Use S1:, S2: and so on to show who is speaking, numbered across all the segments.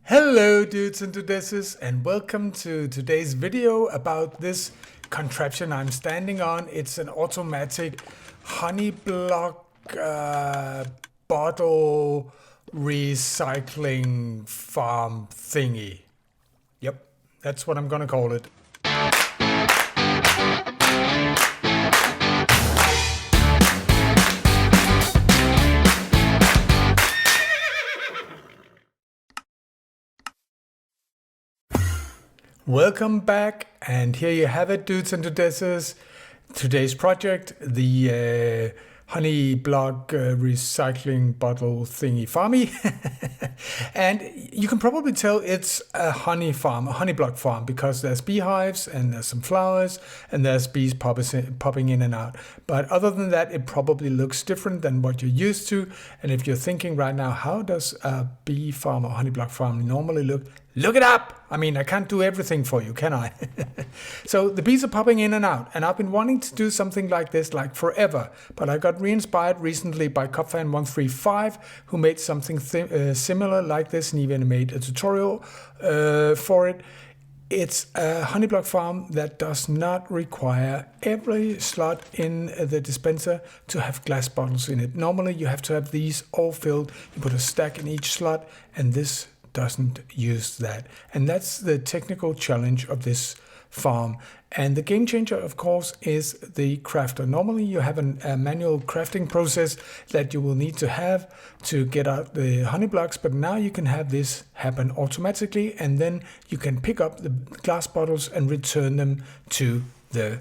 S1: Hello dudes and dudesses, and welcome to today's video about this contraption I'm standing on. It's an automatic honey block bottle recycling farm thingy. Yep, that's what I'm gonna call it. Welcome back, and here you have it, dudes and dudesses. Today's project, the honey block recycling bottle thingy farmy. And you can probably tell it's a honey farm, a honey block farm, because there's beehives and there's some flowers and there's bees popping in and out. But other than that, it probably looks different than what you're used to. And if you're thinking right now, how does a bee farm or honey block farm normally look? Look it up! I mean, I can't do everything for you, can I? So the bees are popping in and out, and I've been wanting to do something like this like forever, but I got re-inspired recently by Copfan135, who made something similar like this and even made a tutorial for it. It's a honey block farm that does not require every slot in the dispenser to have glass bottles in it. Normally you have to have these all filled. You put a stack in each slot, and this doesn't use that. And that's the technical challenge of this farm. And the game changer, of course, is the crafter. Normally you have a manual crafting process that you will need to have to get out the honey blocks, but now you can have this happen automatically, and then you can pick up the glass bottles and return them to the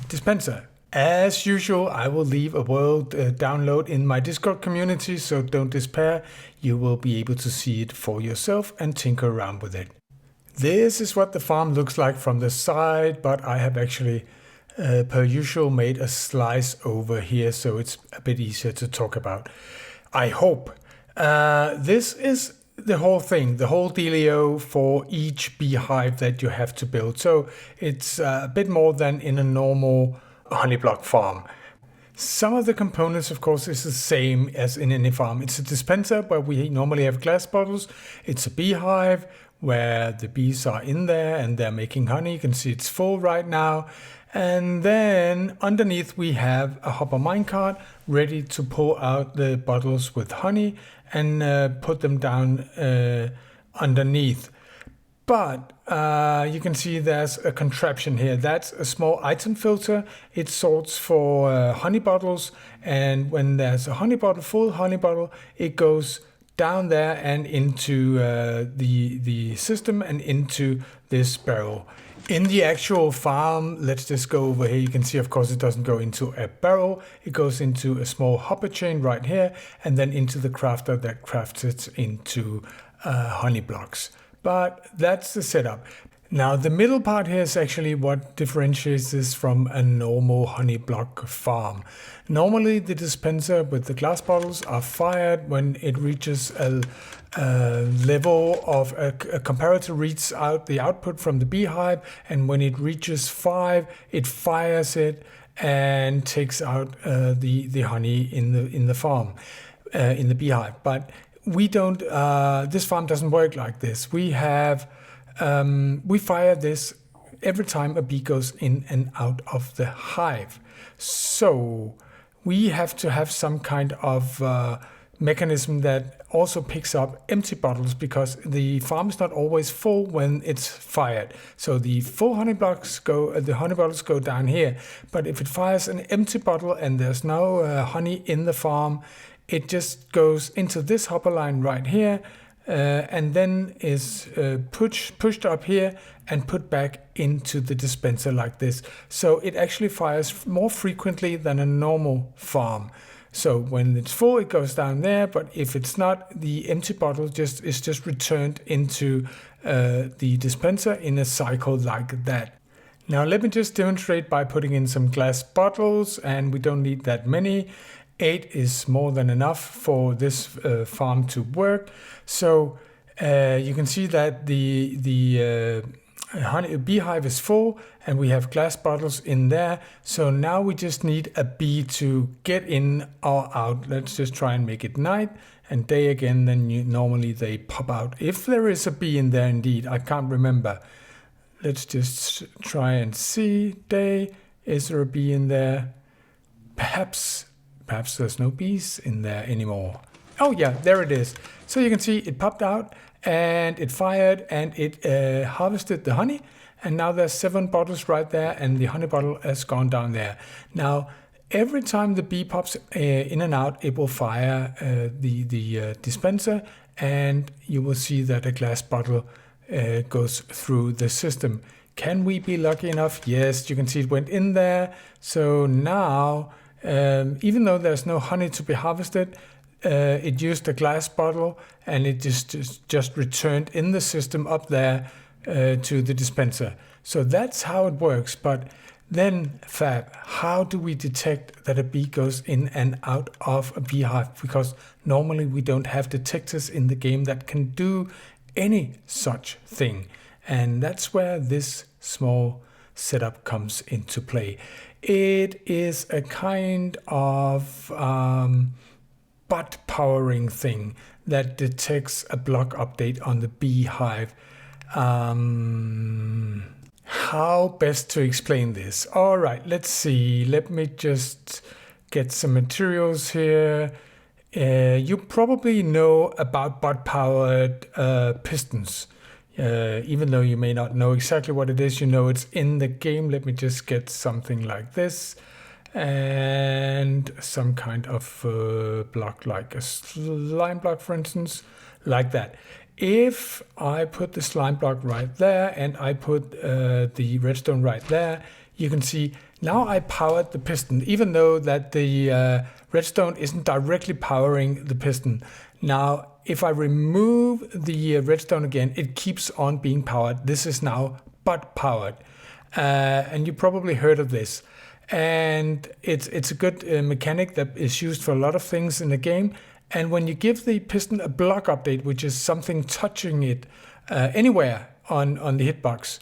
S1: dispenser. As usual, I will leave a world download in my Discord community, so don't despair. You will be able to see it for yourself and tinker around with it. This is what the farm looks like from the side, but I have actually, per usual, made a slice over here, so it's a bit easier to talk about. I hope. This is the whole thing, the whole dealio for each beehive that you have to build. So it's a bit more than in a normal honey block farm. Some of the components, of course, is the same as in any farm. It's a dispenser where we normally have glass bottles. It's a beehive where the bees are in there and they're making honey. You can see it's full right now. And then underneath we have a hopper minecart ready to pull out the bottles with honey and put them down underneath. But you can see there's a contraption here. That's a small item filter. It sorts for honey bottles, and when there's a honey bottle, full honey bottle, it goes down there and into the system and into this barrel. In the actual farm, let's just go over here. You can see, of course, it doesn't go into a barrel. It goes into a small hopper chain right here, and then into the crafter that crafts it into honey blocks. But that's the setup. Now the middle part here is actually what differentiates this from a normal honey block farm. Normally the dispenser with the glass bottles are fired when it reaches a level of a comparator reads out the output from the beehive, and when it reaches 5, it fires it and takes out the honey in the farm, in the beehive. But we don't, this farm doesn't work like this. We have, we fire this every time a bee goes in and out of the hive. So we have to have some kind of mechanism that also picks up empty bottles, because the farm is not always full when it's fired. So the full honey blocks go, the honey bottles go down here. But if it fires an empty bottle and there's no honey in the farm, it just goes into this hopper line right here, and then is pushed up here and put back into the dispenser like this. So it actually fires more frequently than a normal farm. So when it's full, it goes down there, but if it's not, the empty bottle is just returned into the dispenser in a cycle like that. Now let me just demonstrate by putting in some glass bottles, and we don't need that many. 8 is more than enough for this farm to work. So you can see that the beehive is full and we have glass bottles in there. So now we just need a bee to get in or out. Let's just try and make it night and day again. Then normally they pop out. If there is a bee in there indeed, I can't remember. Let's just try and see. Day, is there a bee in there? Perhaps there's no bees in there anymore. Oh yeah, there it is. So you can see it popped out and it fired and it harvested the honey. And now there's 7 bottles right there and the honey bottle has gone down there. Now, every time the bee pops in and out, it will fire the dispenser and you will see that a glass bottle goes through the system. Can we be lucky enough? Yes, you can see it went in there. So now, even though there's no honey to be harvested, it used a glass bottle and it just returned in the system up there to the dispenser. So that's how it works. But then, Fab, how do we detect that a bee goes in and out of a beehive? Because normally we don't have detectors in the game that can do any such thing. And that's where this small setup comes into play. It is a kind of bot powering thing that detects a block update on the beehive. How best to explain this? All right, let's see. Let me just get some materials here. You probably know about bot-powered pistons. Even though you may not know exactly what it is, you know it's in the game. Let me just get something like this. And some kind of block, like a slime block, for instance, like that. If I put the slime block right there and I put the redstone right there, you can see now I powered the piston, even though that the redstone isn't directly powering the piston. Now, if I remove the redstone again, it keeps on being powered. This is now bot powered. And you probably heard of this. And it's a good mechanic that is used for a lot of things in the game. And when you give the piston a block update, which is something touching it anywhere on the hitbox,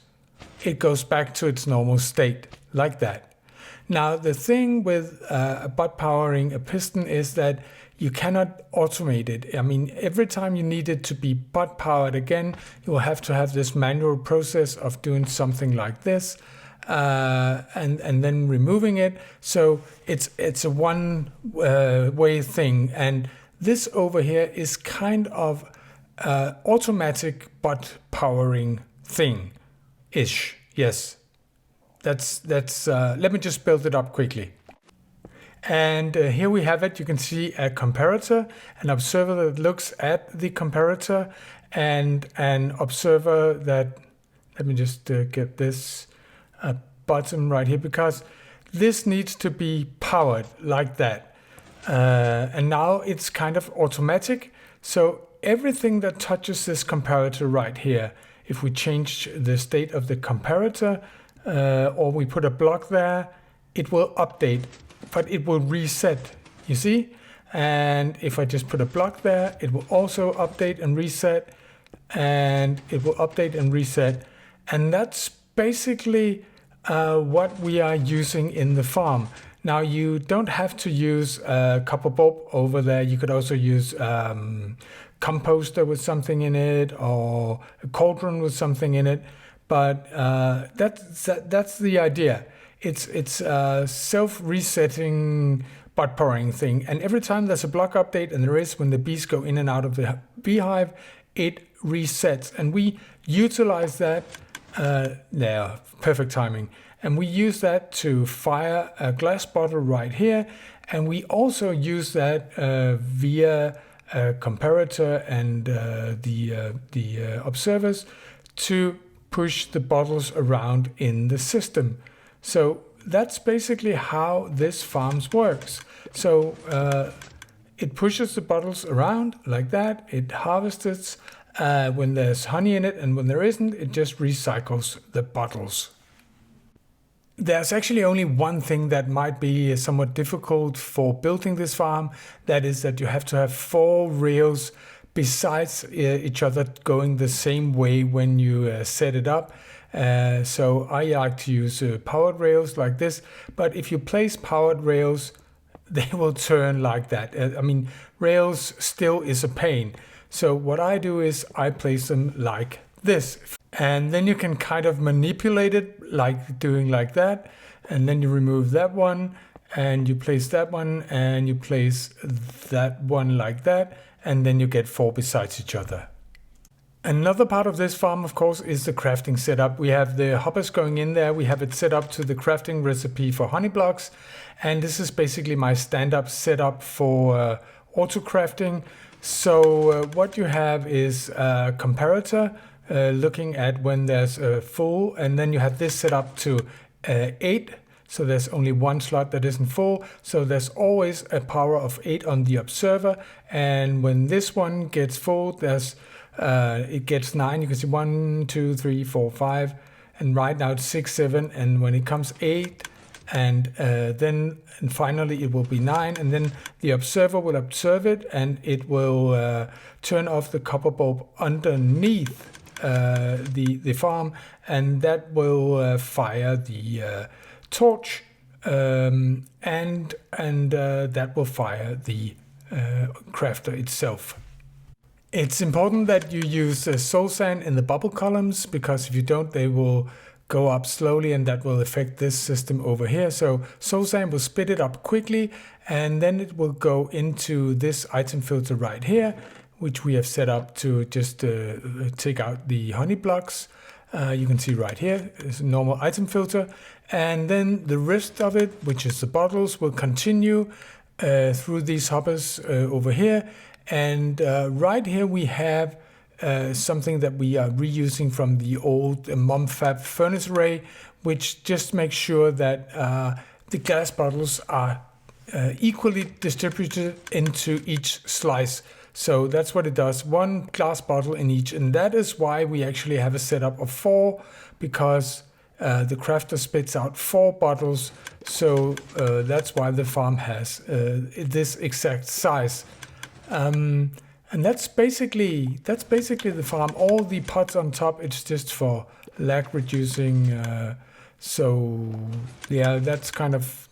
S1: it goes back to its normal state, like that. Now, the thing with bot powering a piston is that you cannot automate it. I mean, every time you need it to be bot powered again, you will have to have this manual process of doing something like this. And then removing it. So it's a one way thing. And this over here is kind of automatic bot powering thing-ish. Yes, that's let me just build it up quickly. And here we have it. You can see a comparator, an observer that looks at the comparator, and an observer that, let me just get this button right here, because this needs to be powered like that. And now it's kind of automatic. So everything that touches this comparator right here, if we change the state of the comparator or we put a block there, it will update, but it will reset, you see? And if I just put a block there, it will also update and reset, and it will update and reset. And that's basically what we are using in the farm. Now, you don't have to use a copper bulb over there. You could also use composter with something in it, or a cauldron with something in it. But that's the idea. It's a self-resetting bot powering thing. And every time there's a block update, and there is when the bees go in and out of the beehive, it resets. And we utilize that. There, perfect timing. And we use that to fire a glass bottle right here. And we also use that via a comparator and the observers to push the bottles around in the system. So that's basically how this farm works. So it pushes the bottles around like that. It harvests when there's honey in it, and when there isn't, it just recycles the bottles. There's actually only one thing that might be somewhat difficult for building this farm. That is that you have to have 4 rails besides each other going the same way when you set it up. So I like to use powered rails like this, but if you place powered rails, they will turn like that. I mean, rails still is a pain. So what I do is I place them like this. And then you can kind of manipulate it like doing like that. And then you remove that one and you place that one and you place that one like that. And then you get 4 besides each other. Another part of this farm, of course, is the crafting setup. We have the hoppers going in there. We have it set up to the crafting recipe for honey blocks. And this is basically my stand-up setup for auto crafting. So what you have is a comparator looking at when there's a full, and then you have this set up to 8. So there's only one slot that isn't full. So there's always a power of 8 on the observer. And when this one gets full, there's it gets 9. You can see 1, 2, 3, 4, 5, and right now it's 6, 7. And when it comes 8, and then finally it will be 9, and then the observer will observe it, and it will turn off the copper bulb underneath the farm, and that will fire the torch, and that will fire the crafter itself. It's important that you use soul sand in the bubble columns, because if you don't, they will go up slowly, and that will affect this system over here. So soul sand will spit it up quickly, and then it will go into this item filter right here, which we have set up to just take out the honey blocks. You can see right here is a normal item filter, and then the rest of it, which is the bottles, will continue through these hoppers over here. And right here we have something that we are reusing from the old MineTheFab furnace array, which just makes sure that the glass bottles are equally distributed into each slice. So that's what it does, 1 glass bottle in each. And that is why we actually have a setup of 4, because the crafter spits out 4 bottles. So that's why the farm has this exact size. And that's basically the farm. All the pots on top, it's just for lag reducing. So yeah, that's kind of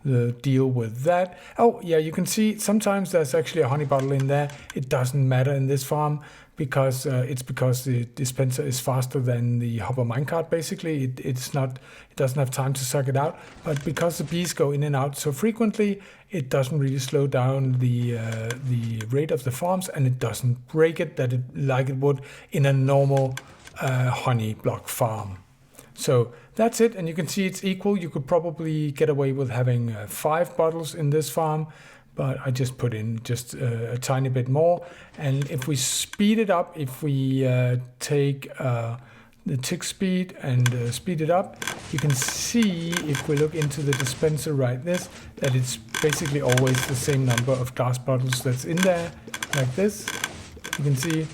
S1: the deal with that. Oh yeah, you can see sometimes there's actually a honey bottle in there. It doesn't matter in this farm, because it's because the dispenser is faster than the hopper minecart. Basically, it doesn't have time to suck it out. But because the bees go in and out so frequently, it doesn't really slow down the rate of the farms, and it doesn't break it like it would in a normal honey block farm. So that's it, and you can see it's equal. You could probably get away with having 5 bottles in this farm, but I just put in just a tiny bit more. And if we speed it up, if we take the tick speed and speed it up, you can see, if we look into the dispenser right this, that it's basically always the same number of glass bottles that's in there, like this. You can see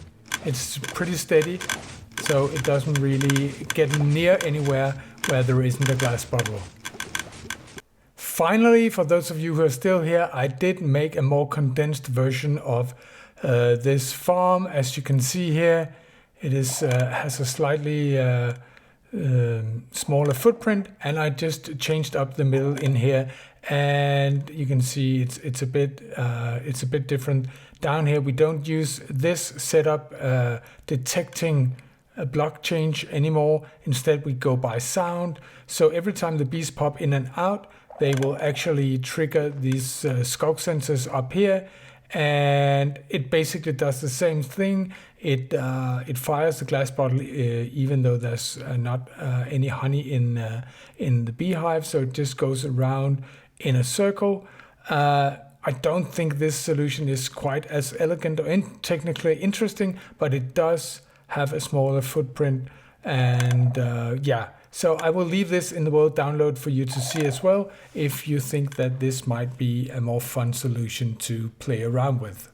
S1: it's pretty steady, so it doesn't really get near anywhere where there isn't a glass bottle. Finally, for those of you who are still here, I did make a more condensed version of this farm. As you can see here, it is has a slightly smaller footprint, and I just changed up the middle in here, and you can see it's a bit different. Down here we don't use this setup detecting a block change anymore. Instead we go by sound. So every time the bees pop in and out, they will actually trigger these skulk sensors up here, and it basically does the same thing. It fires the glass bottle even though there's not any honey in the beehive, so it just goes around in a circle. I don't think this solution is quite as elegant or technically interesting, but it does have a smaller footprint, and yeah. So I will leave this in the world download for you to see as well, if you think that this might be a more fun solution to play around with.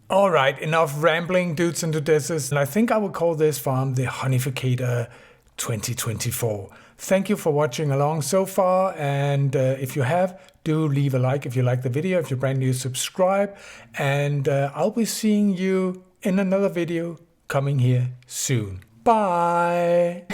S1: All right, enough rambling, dudes and dudesses, and I think I will call this farm the Honeyficator 2024. Thank you for watching along so far, and if you have, do leave a like if you like the video. If you're brand new, subscribe, and I'll be seeing you in another video coming here soon. Bye.